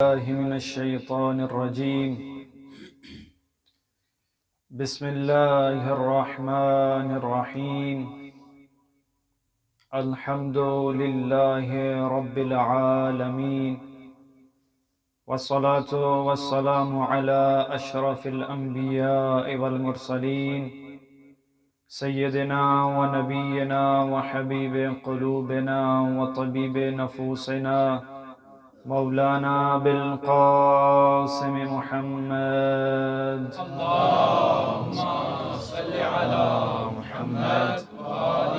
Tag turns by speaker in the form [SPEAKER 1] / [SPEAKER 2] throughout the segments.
[SPEAKER 1] الله من الشيطان الرجيم. بسم الله الرحمن الرحيم. الحمد لله رب العالمين، والصلاة والسلام على أشرف الأنبياء والمرسلين، سيدنا ونبينا وحبيب قلوبنا وطبيب نفوسنا مولانا بالقاسم محمد.
[SPEAKER 2] اللهم صل على محمد وآل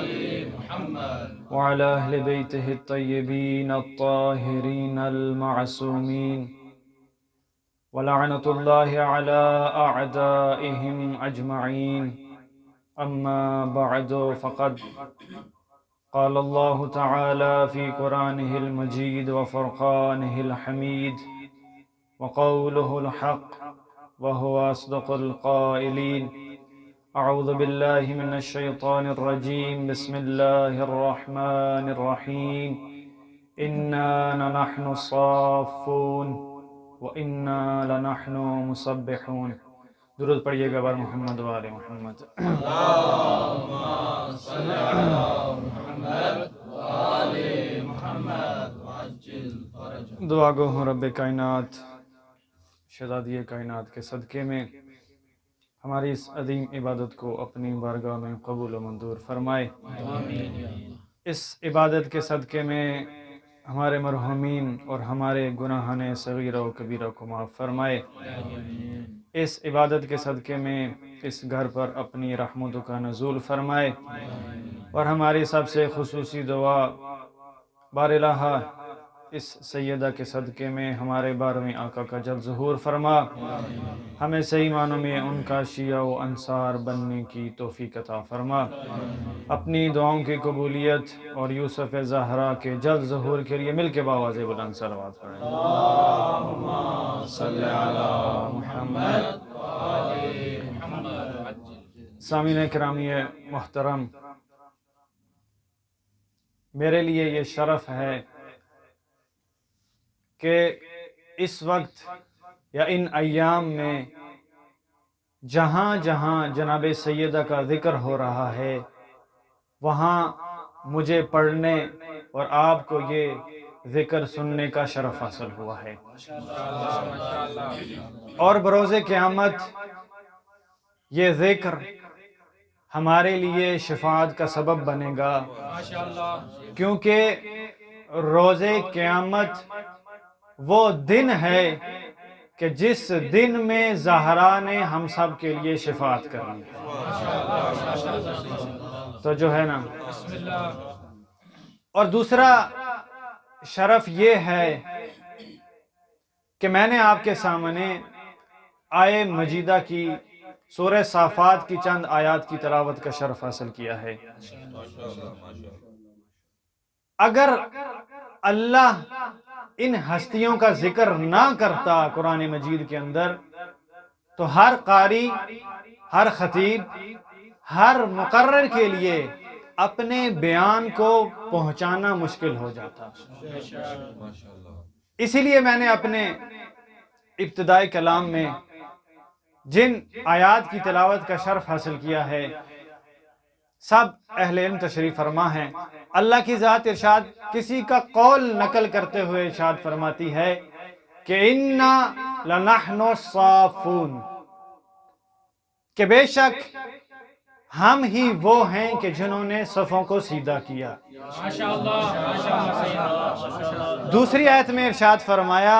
[SPEAKER 2] محمد
[SPEAKER 1] وعلى أهل بيته الطيبين الطاهرين المعصومين، ولعنة الله على أعدائهم أجمعين. أما بعد، فقد قال الله تعالى في قرآنه المجيد وفرقانه الحميد وقوله الحق وهو أصدق القائلين. أعوذ بالله من الشيطان الرجيم. بسم الله الرحمن الرحيم. إنا لنحن الصافون وإنا لنحن مسبحون. درود پڑھیے گا بار محمد و آل محمد.
[SPEAKER 2] اللهم صل على محمد وآل محمد وعجل فرجهم.
[SPEAKER 1] دعا گو ہوں رب کائنات شہزادی کائنات کے صدقے میں ہماری اس عظیم عبادت کو اپنی بارگاہ میں قبول و منظور فرمائے. اس عبادت کے صدقے میں ہمارے مرحومین اور ہمارے گناہان صغیرہ و کبیرہ کو معاف فرمائے. اس عبادت کے صدقے میں اس گھر پر اپنی رحمتوں کا نزول فرمائے، اور ہماری سب سے خصوصی دعا بار الہ اس سیدہ کے صدقے میں ہمارے 12ویں آقا کا جلد ظہور فرما. ہمیں صحیح معنوں میں ان کا شیعہ و انصار بننے کی توفیق عطا فرما. اپنی دعاؤں کی قبولیت اور یوسف زہرا کے جلد ظہور کے لیے مل کے باواز بلند صلوات پڑھیں.
[SPEAKER 2] اللهم صل على محمد وآل محمد وعجل.
[SPEAKER 1] سامعین کرامی محترم، میرے لیے یہ شرف ہے کہ اس وقت یا ان ایام میں جہاں جہاں جناب سیدہ کا ذکر ہو رہا ہے، وہاں مجھے پڑھنے اور آپ کو یہ ذکر سننے کا شرف حاصل ہوا ہے. اور بروز قیامت یہ ذکر ہمارے لیے شفاعت کا سبب بنے گا، کیونکہ روز قیامت وہ دن ہے کہ جس دن میں زہرا نے ہم سب کے لیے شفاعت کرنی ہے. تو جو ہے نا، اور دوسرا شرف یہ ہے کہ میں نے آپ کے سامنے آیے مجیدہ کی سورہ صافات کی چند آیات کی تلاوت کا شرف حاصل کیا ہے. اگر اللہ ان ہستیوں کا ذکر نہ کرتا قرآن مجید کے اندر، تو ہر قاری، ہر خطیب، ہر مقرر کے لیے اپنے بیان کو پہنچانا مشکل ہو جاتا. اسی لیے میں نے اپنے ابتدائی کلام میں جن آیات کی تلاوت کا شرف حاصل کیا ہے، سب اہل علم تشریف فرما ہیں. اللہ کی ذات ارشاد کسی کا قول نقل کرتے ہوئے ارشاد فرماتی ہے کہ اِنَّا لَنَحْنُ الصَّافُونَ، کہ بے شک ہم ہی وہ ہیں کہ جنہوں نے صفوں کو سیدھا کیا. دوسری آیت میں ارشاد فرمایا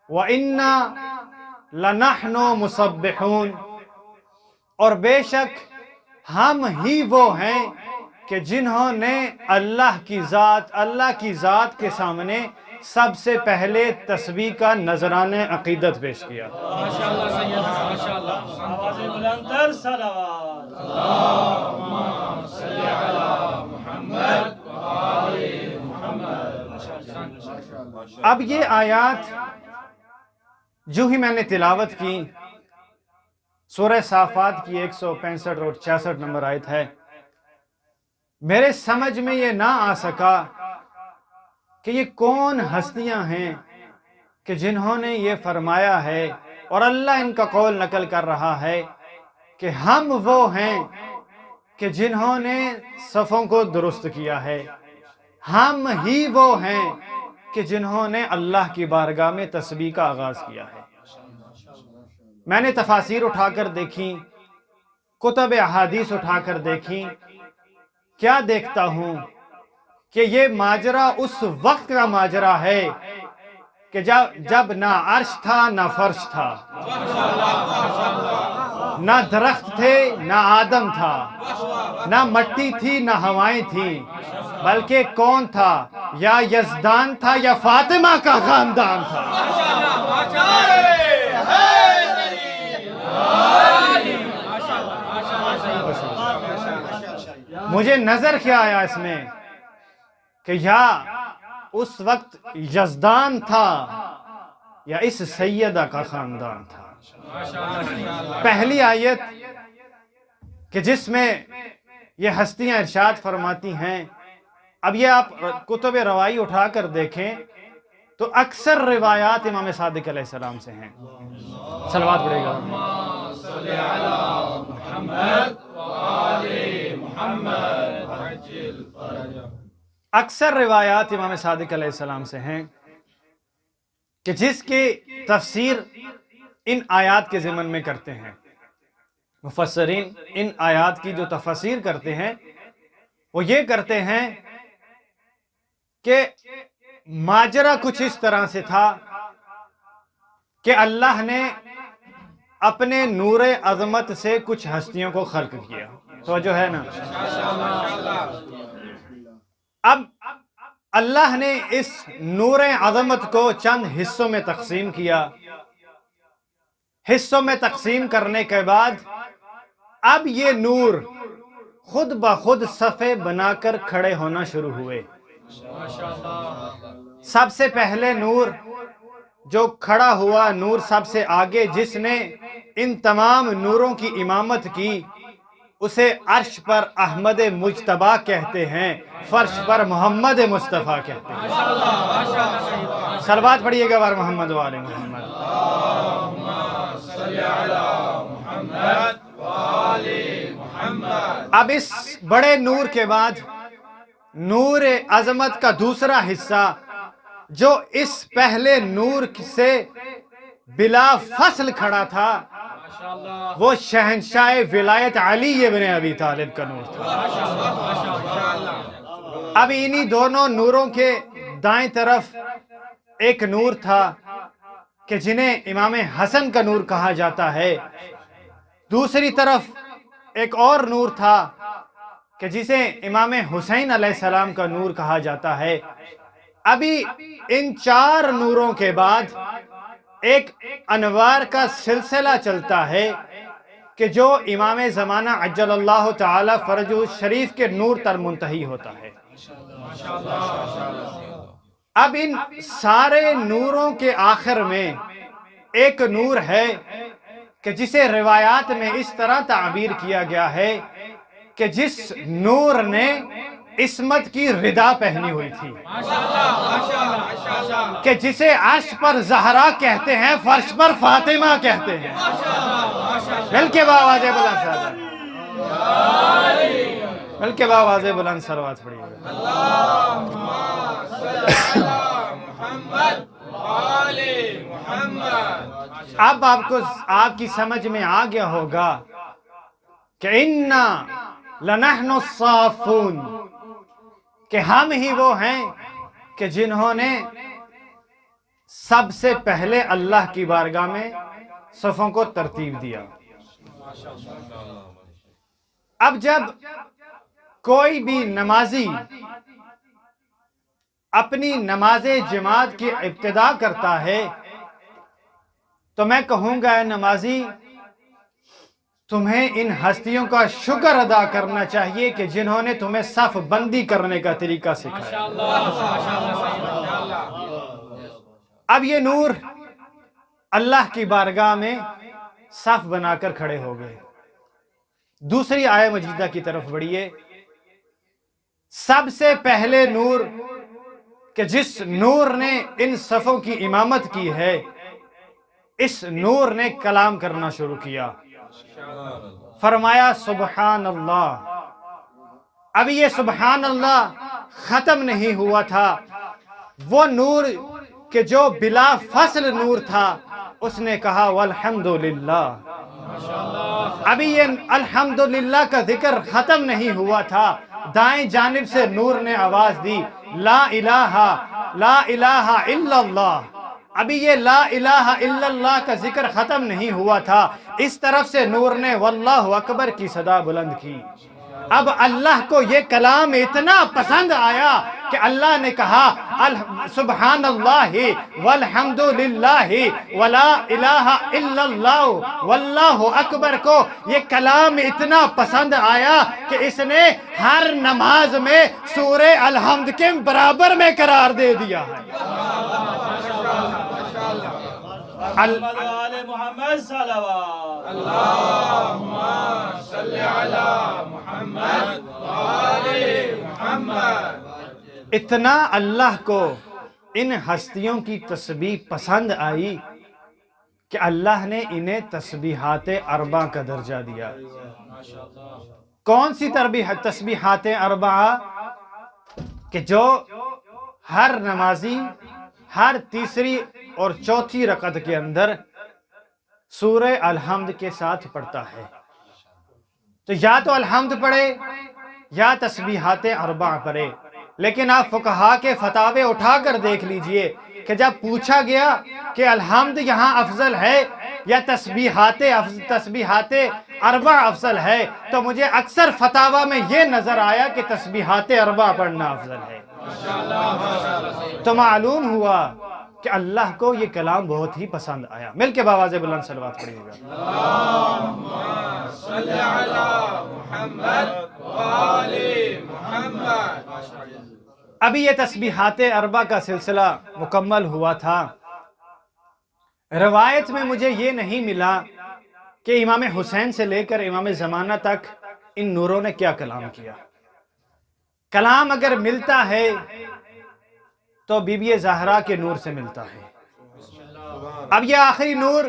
[SPEAKER 1] وَإِنَّا لَنَحْنُ مُسَبِّحُونَ، اور بے شک ہم ہی وہ ہیں کہ جنہوں نے اللہ کی ذات کے سامنے سب سے پہلے تسبیح کا نذرانہ عقیدت پیش کیا.
[SPEAKER 2] اللهم صل على محمد وآل محمد.
[SPEAKER 1] اب یہ آیات جو ہی میں نے تلاوت کی، سورہ صافات کی 165 اور 66 نمبر آیت ہے، میرے سمجھ میں یہ نہ آ سکا کہ یہ کون ہستیاں ہیں کہ جنہوں نے یہ فرمایا ہے اور اللہ ان کا قول نقل کر رہا ہے کہ ہم وہ ہیں کہ جنہوں نے صفوں کو درست کیا ہے، ہم ہی وہ ہیں کہ جنہوں نے اللہ کی بارگاہ میں تسبیح کا آغاز کیا ہے۔ میں نے تفاسیر اٹھا کر دیکھی، کتب احادیث اٹھا کر دیکھی، کیا دیکھتا ہوں کہ یہ ماجرا اس وقت کا ماجرا ہے کہ جب نہ عرش تھا نہ فرش تھا، نہ درخت تھے نہ آدم تھا، نہ مٹی تھی نہ ہوائیں تھیں، بلکہ کون تھا؟ یا یزدان تھا یا فاطمہ کا خاندان تھا۔ مجھے نظر کیا آیا اس میں کہ یا اس وقت یزدان تھا یا اس سیدہ کا خاندان تھا۔ پہلی آیت کہ جس میں یہ ہستیاں ارشاد فرماتی ہیں، اب یہ آپ کتب روائی اٹھا کر دیکھیں تو اکثر روایات امام صادق علیہ السلام سے ہیں۔ صلوات پڑھے گا۔ اکثر روایات امام صادق علیہ السلام سے ہیں کہ جس کی تفسیر ان آیات کے ضمن میں کرتے ہیں۔ مفسرین ان آیات کی جو تفسیر کرتے ہیں وہ یہ کرتے ہیں کہ ماجرا کچھ اس طرح سے تھا کہ اللہ نے اپنے نور عظمت سے کچھ ہستیوں کو خلق کیا، توجہ ہے نا؟ اب اللہ نے اس نور عظمت کو چند حصوں میں تقسیم کیا، حصوں میں تقسیم کرنے کے بعد اب یہ نور خود بخود صفے بنا کر کھڑے ہونا شروع ہوئے۔ سب سے پہلے نور جو کھڑا ہوا، نور سب سے آگے، جس نے ان تمام نوروں کی امامت کی، اسے عرش پر احمد مجتبیٰ کہتے ہیں، فرش پر محمد مصطفیٰ کہتے ہیں۔ صلوات پڑھیے گا بار محمد و آل محمد۔ اب اس بڑے نور کے بعد نور عظمت کا دوسرا حصہ جو اس پہلے نور سے بلا فصل کھڑا تھا، وہ شہنشاہ ولایت علی ابن ابی طالب کا نور تھا۔ اب انہی دونوں نوروں کے دائیں طرف ایک نور تھا کہ جنہیں امام حسن کا نور کہا جاتا ہے، دوسری طرف ایک اور نور تھا کہ جسے امام حسین علیہ السلام کا نور کہا جاتا ہے۔ ابھی ان چار نوروں کے بعد ایک انوار کا سلسلہ چلتا ہے کہ جو امام زمانہ عجل اللہ تعالی فرجہ الشریف کے نور تر منتہی ہوتا ہے۔ اب ان سارے نوروں کے آخر میں ایک نور ہے کہ جسے روایات میں اس طرح تعبیر کیا گیا ہے کہ جس نور نے عصمت کی ردا پہنی ہوئی تھی، کہ جسے عرش پر زہرا کہتے ہیں، فرش پر فاطمہ کہتے ہیں۔ بلکہ بآواز بلند بلکہ بآواز بلند صلوات پڑھیے گا۔ اب آپ کی سمجھ میں آ گیا ہوگا کہ اِنَّا لَنَحْنُ الصَّافُونَ، کہ ہم ہی وہ ہیں کہ جنہوں نے سب سے پہلے اللہ کی بارگاہ میں صفوں کو ترتیب دیا۔ اب جب کوئی بھی نمازی اپنی نماز جماعت کی ابتدا کرتا ہے تو میں کہوں گا، اے نمازی، تمہیں ان ہستیوں کا شکر ادا کرنا چاہیے کہ جنہوں نے تمہیں صف بندی کرنے کا طریقہ سکھایا۔ اب یہ نور اللہ کی بارگاہ میں صف بنا کر کھڑے ہو گئے۔ دوسری آیہ مجیدہ کی طرف بڑھیے۔ سب سے پہلے نور کہ جس نور نے ان صفوں کی امامت کی ہے، اس نور نے کلام کرنا شروع کیا۔ فرمایا سبحان اللہ۔ اب یہ سبحان اللہ ختم نہیں ہوا تھا، وہ نور کہ جو بلا فصل نور تھا اس نے کہا والحمدللہ۔ ابھی یہ الحمدللہ کا ذکر ختم نہیں ہوا تھا، دائیں جانب سے نور نے آواز دی لا الہ الا اللہ۔ ابھی یہ لا الہ الا اللہ کا ذکر ختم نہیں ہوا تھا، اس طرف سے نور نے واللہ اکبر کی صدا بلند کی۔ اب اللہ کو یہ کلام اتنا پسند آیا کہ اللہ نے کہا سبحان اللہ والحمد للہ ولا الہ الا اللہ واللہ اکبر کو یہ کلام اتنا پسند آیا کہ اس نے ہر نماز میں سورہ الحمد کے برابر میں قرار دے دیا ہے۔
[SPEAKER 2] محمد صلوات اللہم صلی علی محمد وآل محمد۔
[SPEAKER 1] اتنا اللہ کو ان ہستیوں کی تسبیح پسند آئی کہ اللہ نے انہیں تسبیحات اربع کا درجہ دیا۔ کون سی تسبیحات اربع؟ کہ جو ہر نمازی ہر تیسری اور چوتھی رکعت کے اندر سورہ الحمد کے ساتھ پڑھتا ہے۔ تو یا تو الحمد پڑھے یا تسبیحات اربع پڑھے، لیکن آپ فقہا کے فتاوے اٹھا کر دیکھ لیجئے کہ جب پوچھا گیا کہ الحمد یہاں افضل ہے یا تسبیحات اربع افضل ہے، تو مجھے اکثر فتاوہ میں یہ نظر آیا کہ تسبیحات اربع پڑھنا افضل ہے۔ تو معلوم ہوا کہ اللہ کو یہ کلام بہت ہی پسند آیا۔ مل کے بآواز بلند صلوات پڑھیے گا۔
[SPEAKER 2] اللہم صلی علی محمد وآل محمد۔
[SPEAKER 1] ابھی یہ تسبیحات اربع کا سلسلہ مکمل ہوا تھا۔ روایت میں مجھے یہ نہیں ملا کہ امام حسین سے لے کر امام زمانہ تک ان نوروں نے کیا کلام کیا۔ کلام اگر ملتا ہے تو بی بی زہرا کے نور سے ملتا ہے۔ اب یہ آخری نور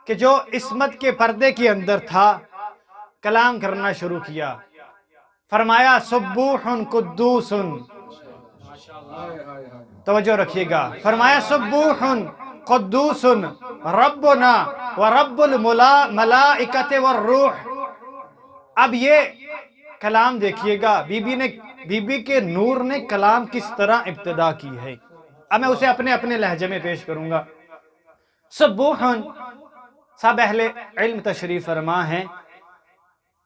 [SPEAKER 1] کہ جو عصمت کے پردے کے اندر تھا، کلام کرنا شروع کیا۔ فرمایا سبوح قدوس، توجہ رکھیے گا، فرمایا سبوح قدوس ربنا ورب الملائکۃ والروح۔ اب یہ کلام دیکھیے گا، بی بی کے نور نے کلام کس طرح ابتدا کی ہے۔ اب میں اسے اپنے لہجے میں پیش کروں گا۔ سبوح، سب اہل علم تشریف فرما ہیں،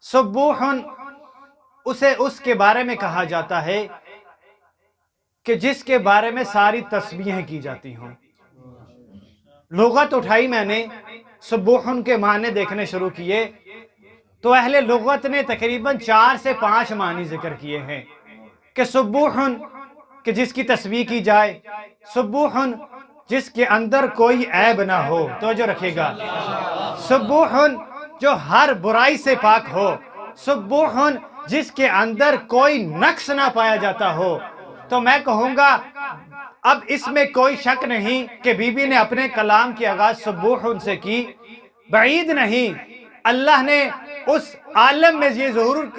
[SPEAKER 1] سبوح اسے اس کے بارے میں کہا جاتا ہے کہ جس کے بارے میں ساری تسبیحیں کی جاتی ہوں۔ لغت اٹھائی میں نے، سبوح کے معنی دیکھنے شروع کیے تو اہل لغت نے تقریباً 4 سے 5 معنی ذکر کیے ہیں کہ سبوح کہ جس کی تسبیح کی جائے، سبوح جس کے اندر کوئی عیب نہ ہو، توجہ رکھیے گا، سبوح جو ہر برائی سے پاک ہو، سبوح جس کے اندر کوئی نقص نہ پایا جاتا ہو۔ تو میں کہوں گا اب اس میں کوئی شک نہیں کہ بی بی نے اپنے کلام کی آغاز سبوح سے کی، بعید نہیں، اللہ نے اس عالم میں یہ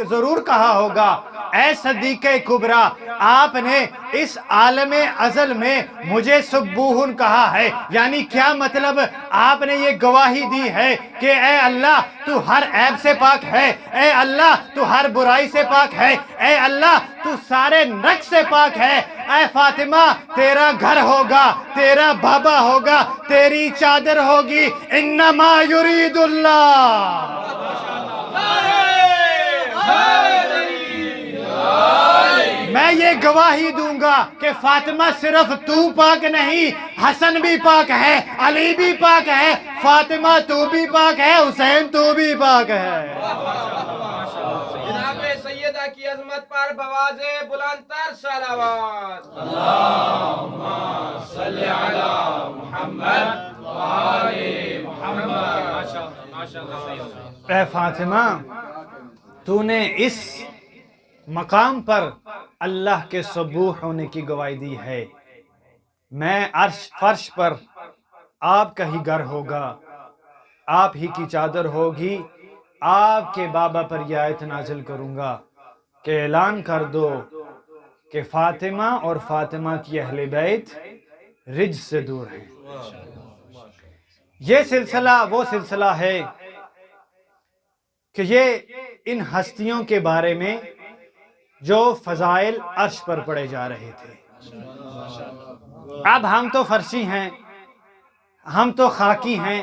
[SPEAKER 1] ضرور کہا ہوگا اے صدیق کبریٰ، آپ نے اس عالم ازل میں مجھے سبوح کہا ہے، یعنی کیا مطلب؟ آپ نے یہ گواہی دی ہے کہ اے اللہ تو ہر عیب سے پاک ہے، اے اللہ تو ہر برائی سے پاک ہے، اے اللہ تو سارے نقص سے پاک ہے۔ اے فاطمہ تیرا گھر ہوگا، تیرا بابا ہوگا، تیری چادر ہوگی، انما یرید اللہ۔ میں یہ گواہی دوں گا کہ فاطمہ صرف تو پاک نہیں، حسن بھی پاک ہے، علی بھی پاک ہے، فاطمہ تو بھی پاک ہے، حسین تو بھی پاک ہے۔
[SPEAKER 2] جناب سیدہ کی عظمت پر بآواز بلند تر صلوات۔ اللہم صلی علی محمد وآل محمد۔
[SPEAKER 1] اے فاطمہ، تو نے اس مقام پر اللہ کے سبوح ہونے کی گواہی دی ہے۔ میں عرش فرش پر آپ کا ہی گھر ہوگا، آپ ہی کی چادر ہوگی، آپ کے بابا پر یہ آیت نازل کروں گا کہ اعلان کر دو کہ فاطمہ اور فاطمہ کی اہل بیت رجس سے دور ہیں۔ یہ سلسلہ وہ سلسلہ ہے کہ یہ ان ہستیوں کے بارے میں جو فضائل عرش پر پڑے جا رہے تھے۔ اب ہم تو فرشی ہیں، ہم تو خاکی ہیں،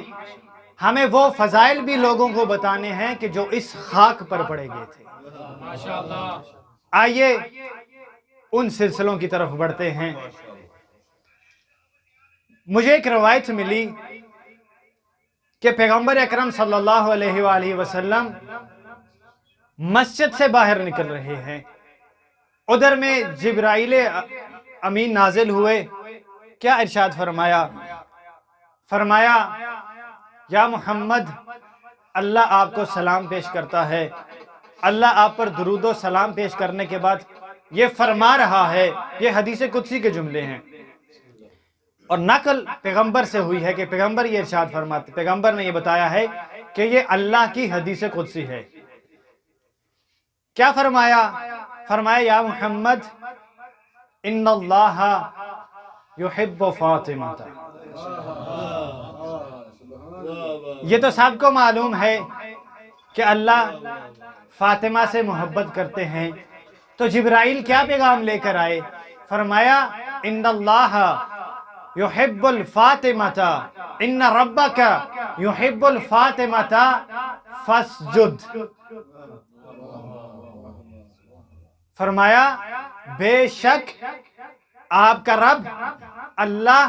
[SPEAKER 1] ہمیں وہ فضائل بھی لوگوں کو بتانے ہیں کہ جو اس خاک پر پڑے گئے تھے۔ آئیے ان سلسلوں کی طرف بڑھتے ہیں۔ مجھے ایک روایت ملی کہ پیغمبر اکرم صلی اللہ علیہ وآلہ وسلم مسجد سے باہر نکل رہے ہیں، ادھر میں جبرائیل امین نازل ہوئے۔ کیا ارشاد فرمایا؟ فرمایا یا محمد، اللہ آپ کو سلام پیش کرتا ہے۔ اللہ آپ پر درود و سلام پیش کرنے کے بعد یہ فرما رہا ہے، یہ حدیث قدسی کے جملے ہیں اور نقل پیغمبر سے ہوئی ہے کہ پیغمبر یہ ارشاد فرماتے، پیغمبر نے یہ بتایا ہے کہ یہ اللہ کی حدیث قدسی ہے۔ کیا فرمایا؟ فرمایا یا محمد ان اللہ یحب فاطمہ۔ یہ تو سب کو معلوم ہے کہ اللہ فاطمہ سے محبت کرتے ہیں، تو جبرائیل کیا پیغام لے کر آئے؟ فرمایا ان اللہ یحب الفاطمۃ ان ربک یحب الفاطمۃ فاسجد۔ فرمایا بے شک آپ کا رب اللہ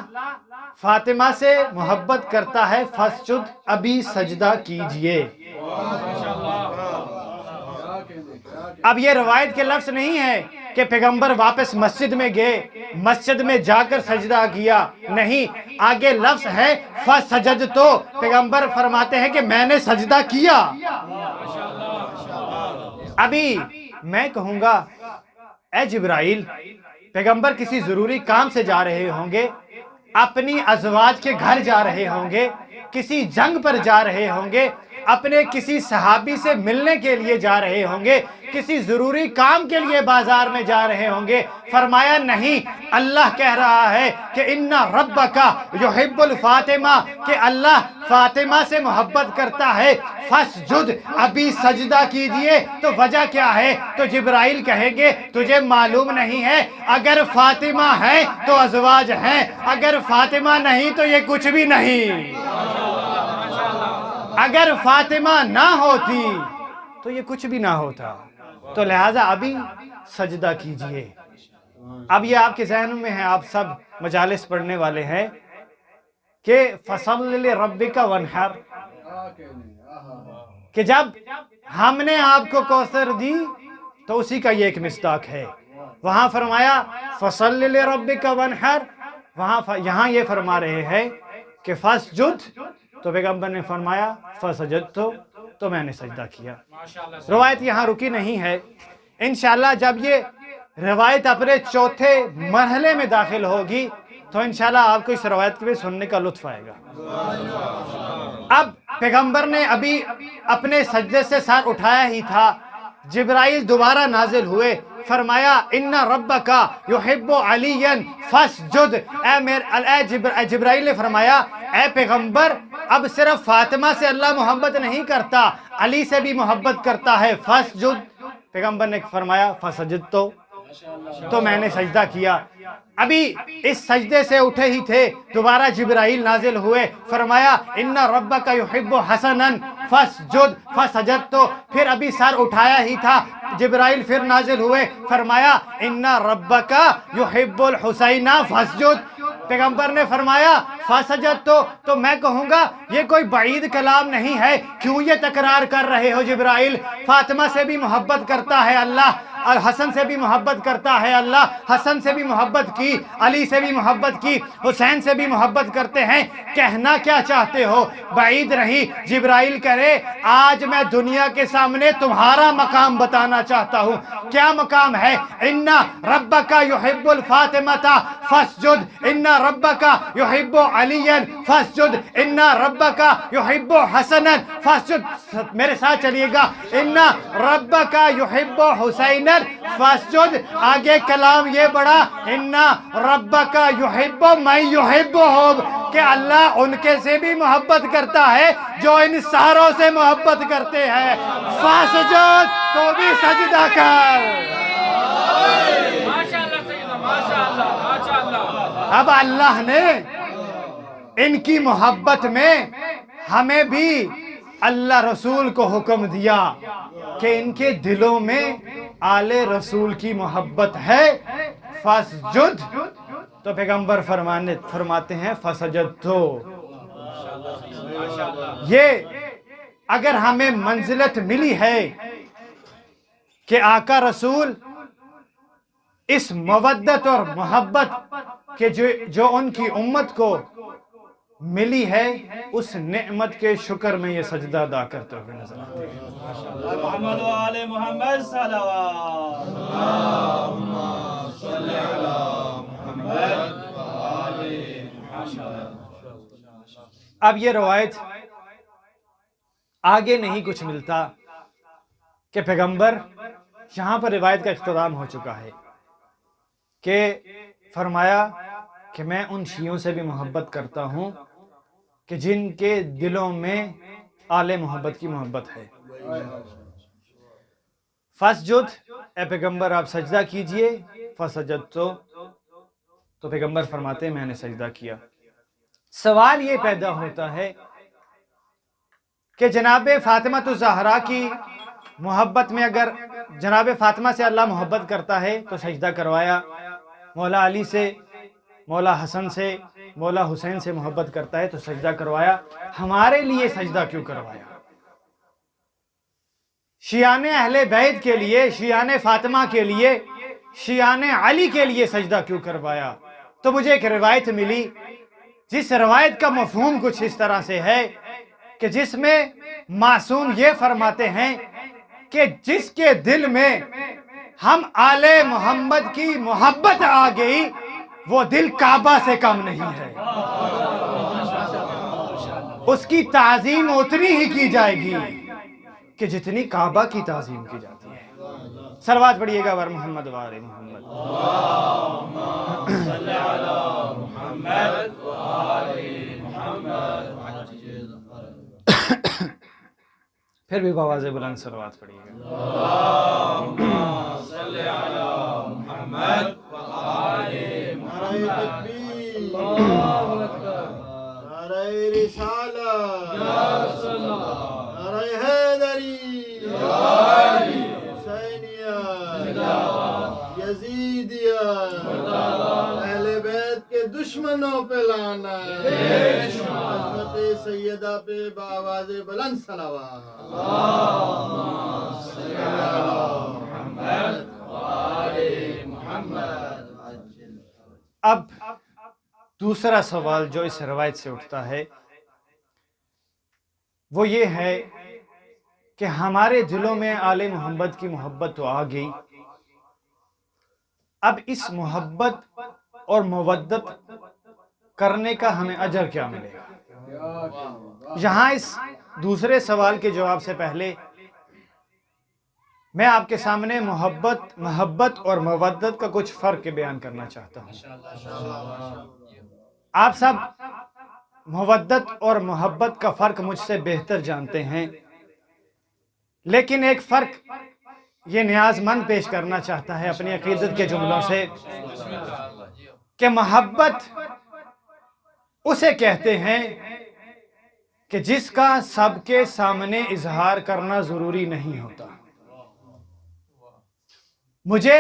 [SPEAKER 1] فاطمہ سے محبت کرتا ہے، فاسجد ابھی سجدہ کیجئے۔ اب یہ روایت کے لفظ نہیں ہے کہ پیغمبر واپس مسجد میں گئے، مسجد میں جا کر سجدہ کیا، نہیں، آگے لفظ ہے فسجدت، پیغمبر فرماتے ہیں کہ میں نے سجدہ کیا۔ ابھی میں کہوں گا اے جبرائیل، پیغمبر کسی ضروری کام سے جا رہے ہوں گے، اپنی ازواج کے گھر جا رہے ہوں گے، کسی جنگ پر جا رہے ہوں گے، اپنے کسی صحابی سے ملنے کے لیے جا رہے ہوں گے، کسی ضروری کام کے لیے بازار میں جا رہے ہوں گے۔ فرمایا نہیں، اللہ کہہ رہا ہے کہ ان ربک یحب الفاطمہ، کہ اللہ فاطمہ سے محبت کرتا ہے، فاسجد ابھی سجدہ کیجئے۔ تو وجہ کیا ہے؟ تو جبرائیل کہیں گے تجھے معلوم نہیں ہے، اگر فاطمہ ہے تو ازواج ہیں، اگر فاطمہ نہیں تو یہ کچھ بھی نہیں۔ اگر فاطمہ نہ ہوتی تو یہ کچھ بھی نہ ہوتا، تو لہٰذا ابھی سجدہ کیجئے۔ اب یہ آپ کے ذہن میں ہے، آپ سب مجالس پڑھنے والے ہیں کہ فَصَلِّ لِرَبِّكَ وَانْحَرْ، کہ جب ہم نے آپ کو کوثر دی تو اسی کا یہ ایک مصداق ہے۔ وہاں فرمایا فَصَلِّ لِرَبِّكَ وَانْحَرْ، یہاں یہ فرما رہے ہیں کہ فَاسْجُدْ، تو پیغمبر نے فرمایا فَسَجَدْتُ، تو میں نے سجدہ کیا۔ روایت یہاں رکی نہیں ہے، انشاءاللہ جب یہ روایت اپنے چوتھے مرحلے میں داخل ہوگی تو انشاءاللہ آپ کو اس روایت کے سننے کا لطف آئے گا۔ اب پیغمبر نے ابھی اپنے سجدے سے سر اٹھایا ہی تھا، جبرائیل دوبارہ نازل ہوئے، فرمایا ان ربک یحب علیا فاسجد۔ جبرائیل نے فرمایا اے پیغمبر، اب صرف فاطمہ سے اللہ محبت نہیں کرتا، علی سے بھی محبت کرتا ہے، فاسجد۔ پیغمبر نے فرمایا فسجدت، تو میں نے سجدہ کیا۔ ابھی اس سجدے سے اٹھے ہی تھے، دوبارہ جبرائیل نازل ہوئے، فرمایا ان ربک یحب حسنا فاسجد فسجدت، پھر ابھی سر اٹھایا ہی تھا، جبرائیل پھر نازل ہوئے، فرمایا ان ربک یحب الحسین فاسجد۔ پیغمبر نے فرمایا فسجدت، تو میں کہوں گا یہ کوئی بعید کلام نہیں ہے، کیوں یہ تکرار کر رہے ہو جبرائیل؟ فاطمہ سے بھی محبت کرتا ہے اللہ،
[SPEAKER 3] حسن سے بھی محبت کرتا ہے اللہ، حسن سے بھی محبت کی، علی سے بھی محبت کی، حسین سے بھی محبت کرتے ہیں، کہنا کیا چاہتے ہو؟ بعید رہی جبرائیل کرے آج میں دنیا کے سامنے تمہارا مقام بتانا چاہتا ہوں۔ کیا مقام ہے؟ ان ربک یحب الفاطمۃ فاسجد، ان ربک یحب علی فاسجد، ان ربک یحب حسنا فاسجد۔ میرے ساتھ چلیے گا، ان ربک یحب حسین فاسجد۔ آگے کلام یہ بڑا، ان ربک یحب من یحبہم، کہ اللہ ان کے سے بھی محبت کرتا ہے جو ان ساروں سے محبت کرتے ہیں۔ فاسجد، تو بھی سجدہ کر۔
[SPEAKER 2] ماشاءاللہ سیدنا، ماشاءاللہ ماشاءاللہ۔
[SPEAKER 3] اب اللہ نے ان کی محبت میں ہمیں بھی اللہ رسول کو حکم دیا کہ ان کے دلوں میں آل رسول کی محبت ہے۔ فاسجد، تو پیغمبر فرماتے ہیں فسجدتو۔ یہ اگر ہمیں منزلت ملی ہے کہ آقا رسول اس مودت اور محبت کہ جو ان کی امت کو ملی ہے، اس نعمت کے شکر میں یہ سجدہ ادا کرتے ہوئے نظر آتے ہیں۔
[SPEAKER 4] محمد و آل محمد صلوات۔
[SPEAKER 3] اب یہ روایت آگے نہیں کچھ ملتا کہ پیغمبر، یہاں پر روایت کا اختتام ہو چکا ہے کہ فرمایا کہ میں ان شیعوں سے بھی محبت کرتا ہوں کہ جن کے دلوں میں آل محبت کی محبت ہے۔ فسجد، اے پیغمبر آپ سجدہ کیجئے۔ فسجدتو، تو پیغمبر فرماتے ہیں میں نے سجدہ کیا۔ سوال یہ پیدا ہوتا ہے کہ جناب فاطمہ الزہرا کی محبت میں اگر جناب فاطمہ سے اللہ محبت کرتا ہے تو سجدہ کروایا، مولا علی سے، مولا حسن سے، مولا حسین سے محبت کرتا ہے تو سجدہ کروایا، ہمارے لیے سجدہ کیوں کروایا؟ شیعان اہل بیت کے لیے، شیعان فاطمہ کے لیے، شیعان علی کے لیے سجدہ کیوں کروایا؟ تو مجھے ایک روایت ملی جس روایت کا مفہوم کچھ اس طرح سے ہے کہ جس میں معصوم یہ فرماتے ہیں کہ جس کے دل میں ہم آل محمد کی محبت آ گئی وہ دل کعبہ سے کم نہیں ہے، اس کی تعظیم اتنی ہی کی جائے گی کہ جتنی کعبہ کی تعظیم کی جاتی ہے۔ صلوات پڑھیے گا بر محمد و آل محمد۔ پھر بھی بآواز بلند صلوات پڑھیے گا۔
[SPEAKER 5] نعرہ رسالت، نعرہ حیدری، حسینیہ، یزیدیہ، اہل بیت کے دشمنوں پہ لعنت، حضرت سیدہ پہ بآواز بلند صلوات۔
[SPEAKER 3] اب دوسرا سوال جو اس روایت سے اٹھتا ہے وہ یہ ہے کہ ہمارے دلوں میں آل محمد کی محبت تو آ گئی، اب اس محبت اور مودت کرنے کا ہمیں اجر کیا ملے گا؟ یہاں اس دوسرے سوال کے جواب سے پہلے میں آپ کے سامنے محبت اور مودت کا کچھ فرق بیان کرنا چاہتا ہوں۔ آپ سب مودت اور محبت کا فرق مجھ سے بہتر جانتے ہیں، لیکن ایک فرق یہ نیاز مند پیش کرنا چاہتا ہے اپنی عقیدت کے جملوں سے کہ محبت اسے کہتے ہیں کہ جس کا سب کے سامنے اظہار کرنا ضروری نہیں ہوتا۔ مجھے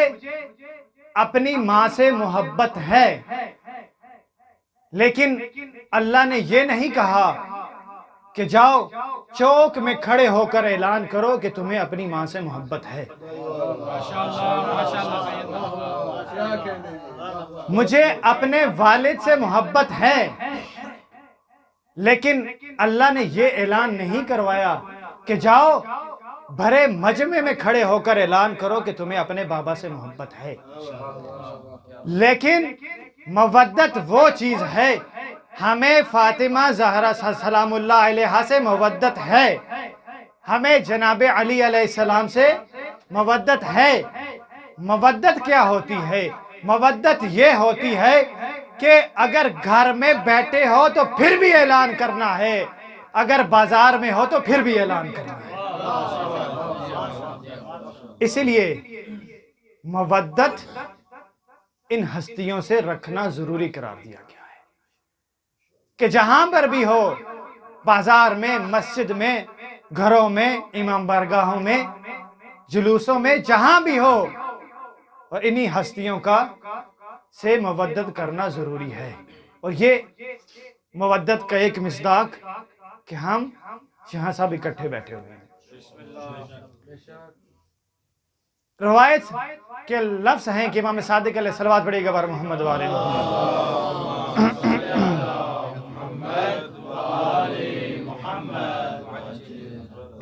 [SPEAKER 3] اپنی ماں سے محبت ہے، لیکن اللہ نے یہ نہیں کہا کہ جاؤ چوک میں کھڑے ہو کر اعلان کرو کہ تمہیں اپنی ماں سے محبت ہے۔ مجھے اپنے والد سے محبت ہے، لیکن اللہ نے یہ اعلان نہیں کروایا کہ جاؤ بھرے مجمع میں کھڑے ہو کر اعلان کرو کہ تمہیں اپنے بابا سے محبت ہے۔ لیکن مودت وہ چیز ہے، ہمیں فاطمہ زہرا سلام اللہ علیہا سے مودت ہے، ہمیں جناب علی علیہ السلام سے مودت ہے۔ مودت کیا ہوتی ہے؟ مودت یہ ہوتی ہے کہ اگر گھر میں بیٹھے ہو تو پھر بھی اعلان کرنا ہے، اگر بازار میں ہو تو پھر بھی اعلان کرنا ہے۔ اسی لیے مودت ان ہستیوں سے رکھنا ضروری قرار دیا گیا ہے کہ جہاں پر بھی ہو، بازار میں، مسجد میں، گھروں میں، امام بارگاہوں میں، جلوسوں میں، جہاں بھی ہو، اور انہی ہستیوں کا سے مودت کرنا ضروری ہے۔ اور یہ مودت کا ایک مصداق کہ ہم یہاں سب اکٹھے بیٹھے ہوئے ہیں۔ روایت کے لفظ ہیں کہ امام صادق علیہ الصلوۃ پڑھیے گا بر محمد والے محمد۔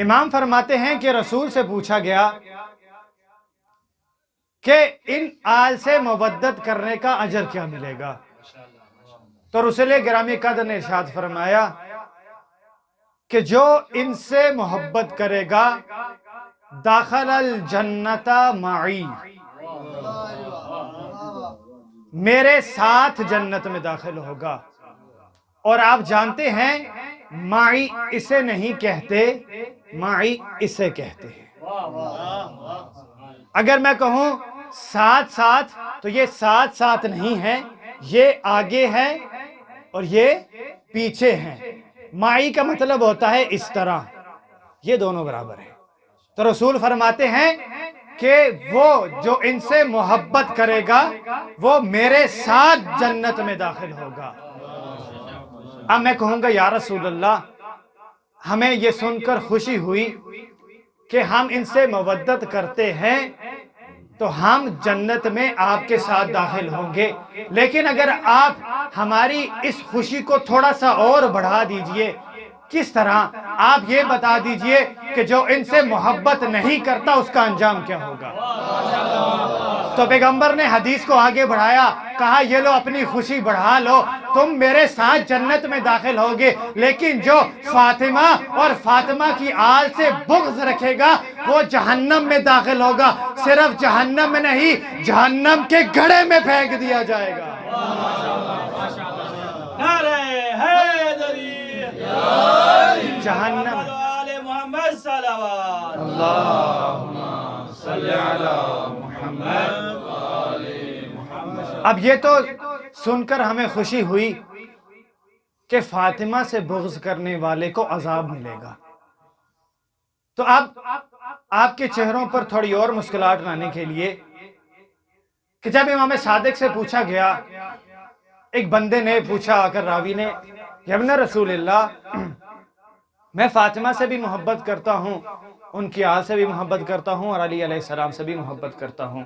[SPEAKER 3] امام فرماتے ہیں کہ رسول سے پوچھا گیا کہ ان آل سے مودت کرنے کا اجر کیا ملے گا؟ تو رسول گرامی قدر نے ارشاد فرمایا کہ جو ان سے محبت کرے گا داخل الجنت معی، میرے ساتھ جنت میں داخل ہوگا۔ اور آپ جانتے ہیں معی اسے نہیں کہتے، معی اسے کہتے ہیں۔ اگر میں کہوں ساتھ ساتھ تو یہ ساتھ ساتھ نہیں ہے، یہ آگے ہے اور یہ پیچھے ہیں۔ معی کا مطلب ہوتا ہے اس طرح، یہ دونوں برابر ہیں۔ تو رسول فرماتے ہیں کہ وہ جو ان سے محبت کرے گا وہ میرے ساتھ جنت میں داخل ہوگا۔ اب میں کہوں گا یا رسول اللہ، ہمیں یہ سن کر خوشی ہوئی کہ ہم ان سے مودت کرتے ہیں تو ہم جنت میں آپ کے ساتھ داخل ہوں گے، لیکن اگر آپ ہماری اس خوشی کو تھوڑا سا اور بڑھا دیجئے، کس طرح؟ آپ یہ بتا دیجئے کہ جو ان سے محبت نہیں کرتا اس کا انجام کیا ہوگا۔ تو پیغمبر نے حدیث کو آگے بڑھایا، کہا یہ لو اپنی خوشی بڑھا لو، تم میرے ساتھ جنت میں داخل ہوگے، لیکن جو فاطمہ اور فاطمہ کی آل سے بغض رکھے گا وہ جہنم میں داخل ہوگا، صرف جہنم میں نہیں، جہنم کے گڑھے میں پھینک دیا جائے گا۔
[SPEAKER 4] نعرہ حیدری،
[SPEAKER 3] جہنم۔
[SPEAKER 4] والے محمد صلوات۔
[SPEAKER 1] اللہم صلی علی محمد۔
[SPEAKER 3] اب یہ تو سن کر ہمیں خوشی ہوئی کہ فاطمہ سے بغض کرنے والے کو عذاب ملے گا، تو اب آپ کے چہروں پر تھوڑی اور مسکراہٹ لانے کے لیے کہ جب امام صادق سے پوچھا گیا، ایک بندے نے پوچھا آ کر، راوی نے، یا ابن رسول اللہ، میں فاطمہ سے بھی محبت کرتا ہوں، ان کی آل سے بھی محبت کرتا ہوں، اور علی علیہ السلام سے بھی محبت کرتا ہوں۔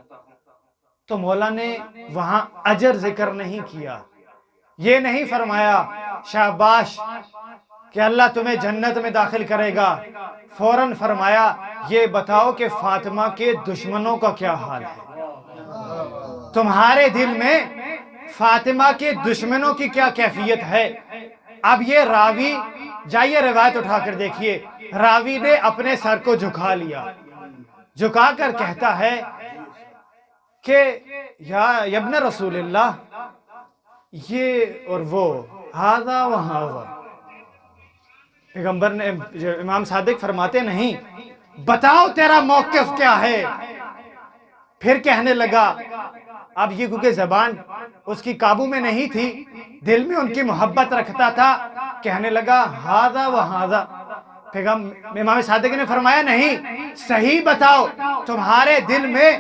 [SPEAKER 3] تو مولا نے وہاں اجر ذکر نہیں کیا، یہ نہیں فرمایا شاباش کہ اللہ تمہیں جنت میں داخل کرے گا، فوراً فرمایا یہ بتاؤ کہ فاطمہ کے دشمنوں کا کیا حال ہے، تمہارے دل میں فاطمہ کے دشمنوں کی کیا کیفیت ہے۔ اب یہ راوی، جائیے روایت اٹھا کر دیکھیے، راوی نے اپنے سر کو جھکا لیا، جھکا کر کہتا ہے کہ یا ابن رسول اللہ، یہ اور وہ، ہذا و ہذا۔ پیغمبر نے، امام صادق فرماتے نہیں، بتاؤ تیرا موقف کیا ہے۔ پھر کہنے لگا، اب یہ کیونکہ زبان اس کی قابو میں نہیں تھی، دل میں ان کی محبت رکھتا تھا، کہنے لگا ہذا و ہذا۔ امام صادق نے فرمایا نہیں، صحیح بتاؤ تمہارے دل میں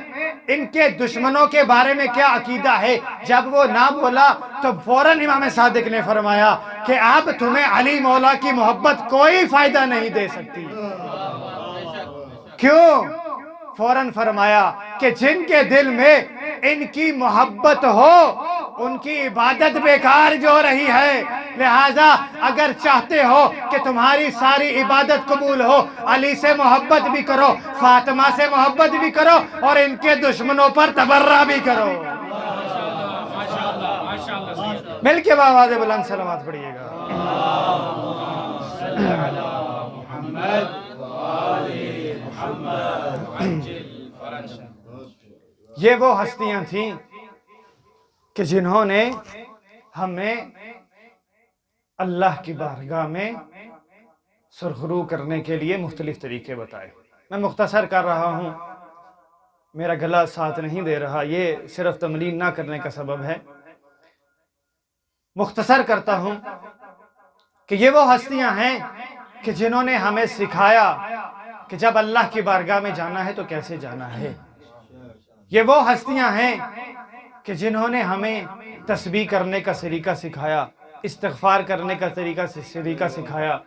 [SPEAKER 3] ان کے دشمنوں کے بارے میں کیا عقیدہ ہے۔ جب وہ نہ بولا تو فوراً امام صادق نے فرمایا کہ اب تمہیں علی مولا کی محبت کوئی فائدہ نہیں دے سکتی۔ کیوں؟ فوراً فرمایا کہ جن کے دل میں ان کی محبت ہو ان کی عبادت بیکار جو رہی ہے، لہٰذا اگر چاہتے ہو کہ تمہاری ساری عبادت قبول ہو، علی سے محبت بھی کرو، فاطمہ سے محبت بھی کرو، اور ان کے دشمنوں پر تبرہ بھی کرو۔ مل کے بآواز بلند صلوات پڑھیے گا۔ یہ وہ ہستیاں تھیں کہ جنہوں نے ہمیں اللہ کی بارگاہ میں سرخرو کرنے کے لیے مختلف طریقے بتائے۔ میں مختصر کر رہا ہوں، میرا گلا ساتھ نہیں دے رہا، یہ صرف تمرین نہ کرنے کا سبب ہے۔ مختصر کرتا ہوں کہ یہ وہ ہستیاں ہیں کہ جنہوں نے ہمیں سکھایا کہ جب اللہ کی بارگاہ میں جانا ہے تو کیسے جانا ہے۔ یہ وہ ہستیاں ہیں کہ جنہوں نے ہمیں تسبیح کرنے کا طریقہ سکھایا، استغفار کرنے کا طریقہ سکھایا۔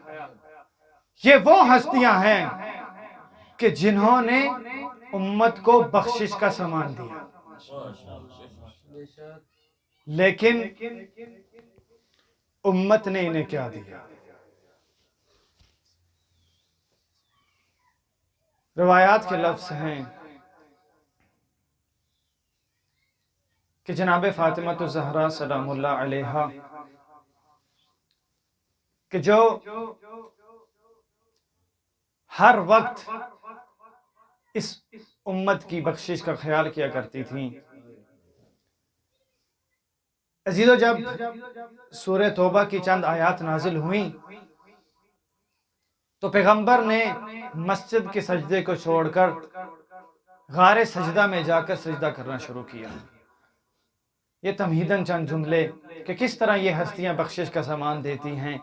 [SPEAKER 3] یہ وہ ہستیاں ہیں کہ جنہوں نے امت کو بخشش کا سامان دیا، لیکن امت نے انہیں کیا دیا؟ روایات کے لفظ ہیں کہ جناب فاطمہ الزہرا سلام اللہ علیہا کہ جو ہر وقت اس امت کی بخشش کا خیال کیا کرتی تھیں۔ عزیزو، جب سورہ توبہ کی چند آیات نازل ہوئیں تو پیغمبر نے مسجد کے سجدے کو چھوڑ کر غار سجدہ میں جا کر سجدہ کرنا شروع کیا۔ یہ تمہیداً چند جملے کہ کس طرح یہ ہستیاں بخشش کا سامان دیتی ہیں۔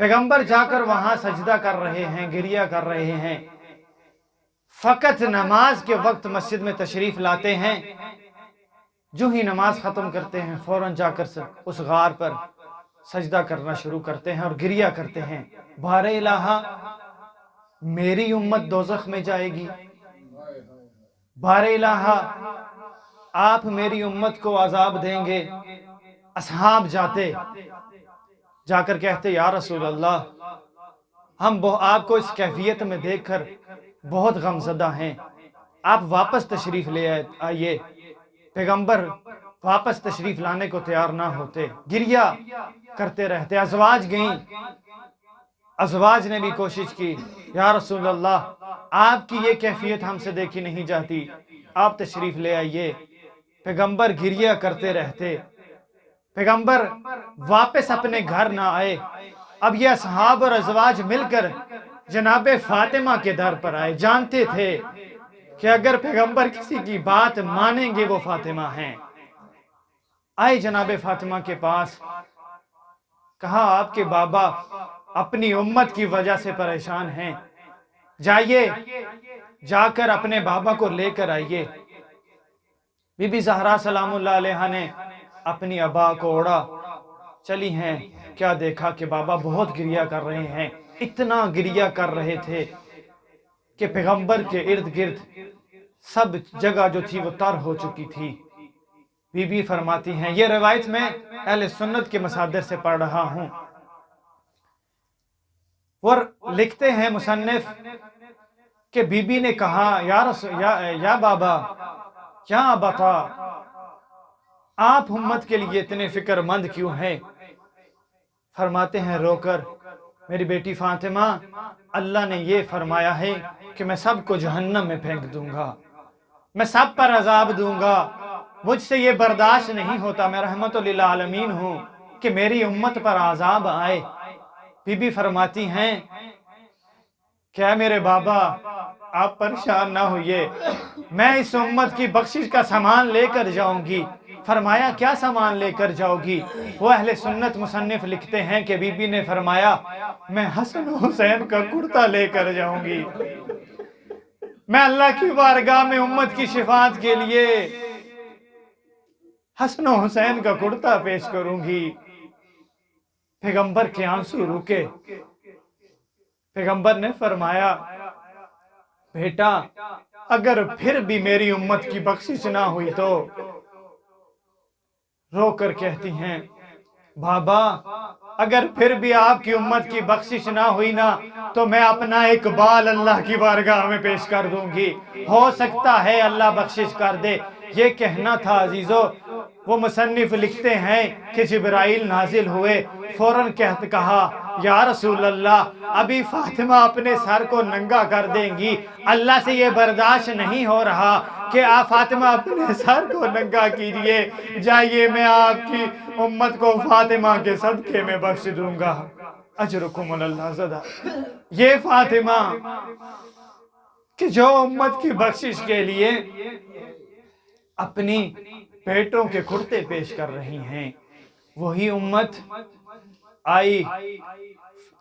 [SPEAKER 3] پیغمبر جا کر وہاں سجدہ کر رہے ہیں، گریہ کر رہے ہیں، فقط نماز کے وقت مسجد میں تشریف لاتے ہیں، جو ہی نماز ختم کرتے ہیں فوراً جا کر اس غار پر سجدہ کرنا شروع کرتے ہیں اور گریہ کرتے ہیں، بار الہ میری امت دوزخ میں جائے گی، بار الہ آپ میری امت کو عذاب دیں گے۔ اصحاب جا کر کہتے یا رسول اللہ، ہم آپ کو اس کیفیت میں دیکھ کر بہت غمزدہ ہیں، آپ واپس تشریف لے آئیے۔ پیغمبر واپس تشریف لانے کو تیار نہ ہوتے، گریہ کرتے رہتے۔ ازواج گئیں، ازواج نے بھی کوشش کی، یا رسول اللہ آپ کی یہ کیفیت ہم سے دیکھی نہیں جاتی، آپ تشریف لے آئیے۔ پیغمبر گریہ کرتے رہتے، پیغمبر واپس اپنے گھر نہ آئے۔ اب یہ اصحاب اور ازواج مل کر جناب فاطمہ کے در پر آئے، جانتے تھے کہ اگر پیغمبر کسی کی بات مانیں گے وہ فاطمہ ہیں۔ آئے جناب فاطمہ کے پاس، کہا آپ کے بابا اپنی امت کی وجہ سے پریشان ہیں، جائیے جا کر اپنے بابا کو لے کر آئیے۔ بی بی زہرا سلام اللہ علیہا نے اپنی ابا کو اوڑا، چلی ہیں، کیا دیکھا کہ بابا بہت گریہ کر رہے ہیں، اتنا گریہ کر رہے تھے کہ پیغمبر کے ارد گرد سب جگہ جو تھی وہ تر ہو چکی تھی۔ بی بی فرماتی ہیں، یہ روایت میں اہل سنت کے مصادر سے پڑھ رہا ہوں، اور لکھتے ہیں مصنف کہ بی بی نے کہا یا بابا کیا بتا، آپ امت کے لیے اتنے فکر مند کیوں ہیں؟ فرماتے ہیں رو کر، میری بیٹی فاطمہ، اللہ نے یہ فرمایا ہے کہ میں سب کو جہنم میں پھینک دوں گا، میں سب پر عذاب دوں گا، مجھ سے یہ برداشت نہیں ہوتا، میں رحمت للعالمین ہوں کہ میری امت پر عذاب آئے۔ بی بی فرماتی ہیں، کیا میرے بابا آپ پریشان نہ ہوئیے، میں اس امت کی بخشش کا سامان لے کر جاؤں گی۔ فرمایا کیا سامان لے کر جاؤ گی؟ وہ اہل سنت مصنف لکھتے ہیں کہ بی بی نے فرمایا، میں حسن و حسین کا کرتا لے کر جاؤں گی، میں اللہ کی بارگاہ میں امت کی شفاعت کے لیے حسن و حسین کا کرتا پیش کروں گی۔ پیغمبر کے آنسو رکے، پیغمبر نے فرمایا بیٹا اگر پھر بھی میری امت کی بخشش نہ ہوئی تو رو کر کہتی ہیں بابا اگر پھر بھی آپ کی امت کی بخشش نہ ہوئی نا تو میں اپنا ایک بال اللہ کی بارگاہ میں پیش کر دوں گی، ہو سکتا ہے اللہ بخشش کر دے۔ یہ کہنا تھا عزیزو۔ وہ مصنف لکھتے ہیں کہ جبرائیل نازل ہوئے، فوراً کہا یا رسول اللہ ابھی فاطمہ اپنے سر کو ننگا کر دیں گی، اللہ سے یہ برداشت نہیں ہو رہا کہ آپ فاطمہ اپنے سر کو ننگا کیجئے، جائیے میں آپ کی امت کو فاطمہ کے صدقے میں بخش دوں گا، اجرکم اللہ زدہ۔ یہ فاطمہ کہ جو امت کی بخشش کے لیے اپنی بیٹوں کے کرتے پیش کر رہی ہیں، وہی امت آئی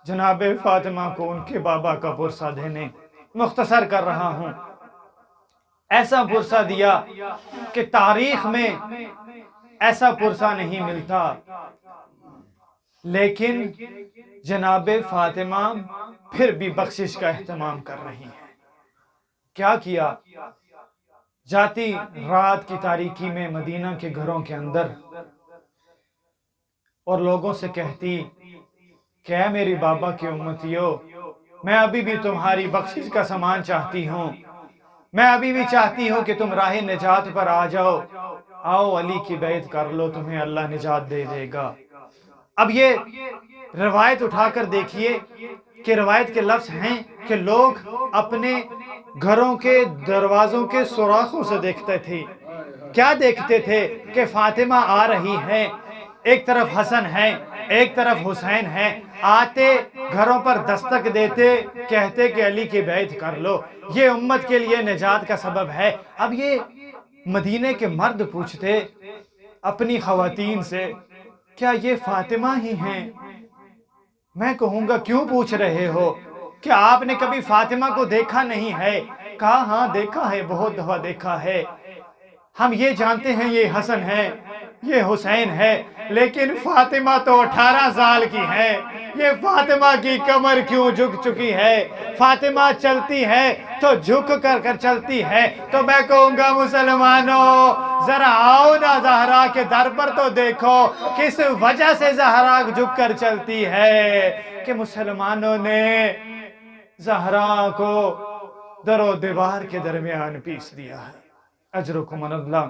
[SPEAKER 3] جناب فاطمہ کو ان کے بابا کا پرسہ دینے۔ مختصر کر رہا ہوں، ایسا پرسہ دیا کہ تاریخ میں ایسا پرسہ نہیں ملتا، لیکن جناب فاطمہ پھر بھی بخشش کا اہتمام کر رہی ہیں۔ کیا کیا؟ جاتی رات کی تاریکی میں مدینہ کے گھروں کے اندر اور لوگوں سے کہتی کہ اے میری بابا کی امتیو، میں ابھی بھی تمہاری بخشش کا سامان چاہتی ہوں، میں ابھی بھی چاہتی ہوں کہ تم راہ نجات پر آ جاؤ، آؤ علی کی بیعت کر لو، تمہیں اللہ نجات دے دے گا۔ اب یہ روایت اٹھا کر دیکھیے کہ روایت کے لفظ ہیں کہ لوگ اپنے گھروں کے دروازوں کے سوراخوں سے دیکھتے تھے۔ کیا دیکھتے تھے؟ کہ فاطمہ آ رہی ہے، ایک طرف حسن ہے ایک طرف حسین ہے، آتے گھروں پر دستک دیتے، کہتے کہ علی کی بیعت کر لو، یہ امت کے لیے نجات کا سبب ہے۔ اب یہ مدینے کے مرد پوچھتے اپنی خواتین سے کیا یہ فاطمہ ہی ہیں؟ میں کہوں گا کیوں پوچھ رہے ہو؟ کیا آپ نے کبھی فاطمہ کو دیکھا نہیں ہے؟ کہا ہاں دیکھا ہے، بہت دفعہ دیکھا ہے، ہم یہ جانتے ہیں یہ حسن ہے یہ حسین ہے، لیکن فاطمہ تو 18 سال کی ہے، یہ فاطمہ کی کمر کیوں جھک چکی ہے؟ فاطمہ چلتی ہے تو جھک کر چلتی ہے، تو میں کہوں گا مسلمانوں ذرا آؤ نا زہرا کے در پر تو دیکھو کس وجہ سے زہرا جھک کر چلتی ہے، کہ مسلمانوں نے زہرا کو در و دیوار کے درمیان پیس دیا ہے۔ اجرکم اللہ۔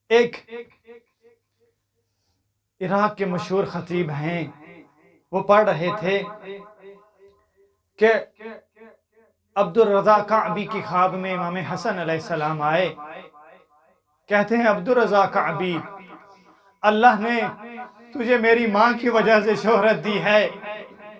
[SPEAKER 3] ایک عراق کے مشہور خطیب ہیں، وہ پڑھ رہے تھے کہ عبد الرضا کعبی کی خواب میں امام حسن علیہ السلام آئے، کہتے ہیں عبد الرضا کعبی، اللہ نے تجھے میری ماں کی وجہ سے شہرت دی ہے،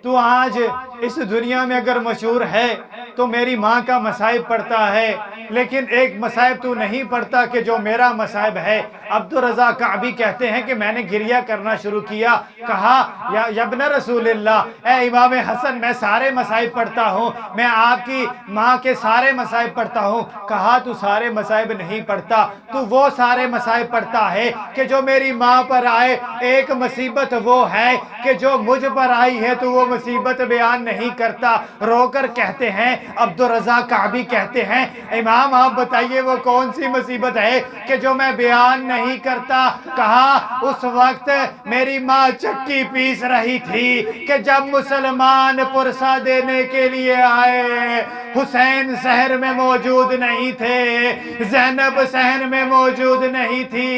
[SPEAKER 3] تو آج اس دنیا میں اگر مشہور ہے تو میری ماں کا مصائب پڑھتا ہے، لیکن ایک مصائب تو نہیں پڑھتا کہ جو میرا مصائب ہے۔ عبد الرضا کعبی کہتے ہیں کہ میں نے گریہ کرنا شروع کیا، کہا یا ابن رسول اللہ، اے امام حسن میں سارے مصائب پڑھتا ہوں، میں آپ کی ماں کے سارے مصائب پڑھتا ہوں۔ کہا تو سارے مصائب نہیں پڑھتا، تو وہ سارے مصائب پڑھتا ہے کہ جو میری ماں پر آئے، ایک مصیبت وہ ہے کہ جو مجھ پر آئی ہے تو وہ مصیبت بیان نہیں کرتا۔ رو کر کہتے ہیں عبد الرضا کعبی کہتے ہیں امام آپ بتائیے وہ کون سی مصیبت ہے کہ جو میں بیان نہیں کرتا؟ کہا اس وقت میری ماں چکی پیس رہی تھی کہ جب مسلمان پرسہ دینے کے لیے آئے، حسین شہر میں موجود نہیں تھے، زینب شہر میں موجود نہیں تھی،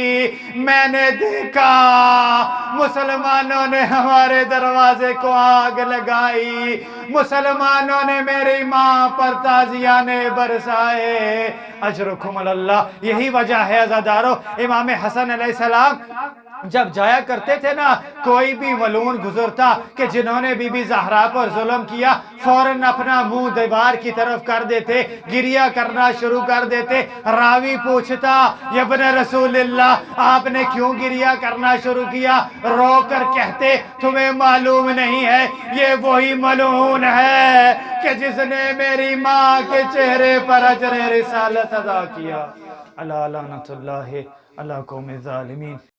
[SPEAKER 3] میں نے دیکھا مسلمانوں نے ہمارے دروازے کو آگ لگائی، مسلمانوں نے میری ماں پر تازیانے برسائے۔ اجرکم اللہ۔ یہی وجہ ہے عزادارو، امام حسن علیہ السلام جب جایا کرتے تھے نا، کوئی بھی ملعون گزرتا کہ جنہوں نے بی بی زہرا پر ظلم کیا، فوراً اپنا منہ دیوار کی طرف کر دیتے، گریہ کرنا شروع کر دیتے۔ راوی پوچھتا یا ابن رسول اللہ آپ نے کیوں گریہ کرنا شروع کیا؟ رو کر کہتے تمہیں معلوم نہیں ہے یہ وہی ملعون ہے کہ جس نے میری ماں کے چہرے پر اجر رسالت ادا کیا۔ اللہ لعنت اللہ علی قوم الظالمین۔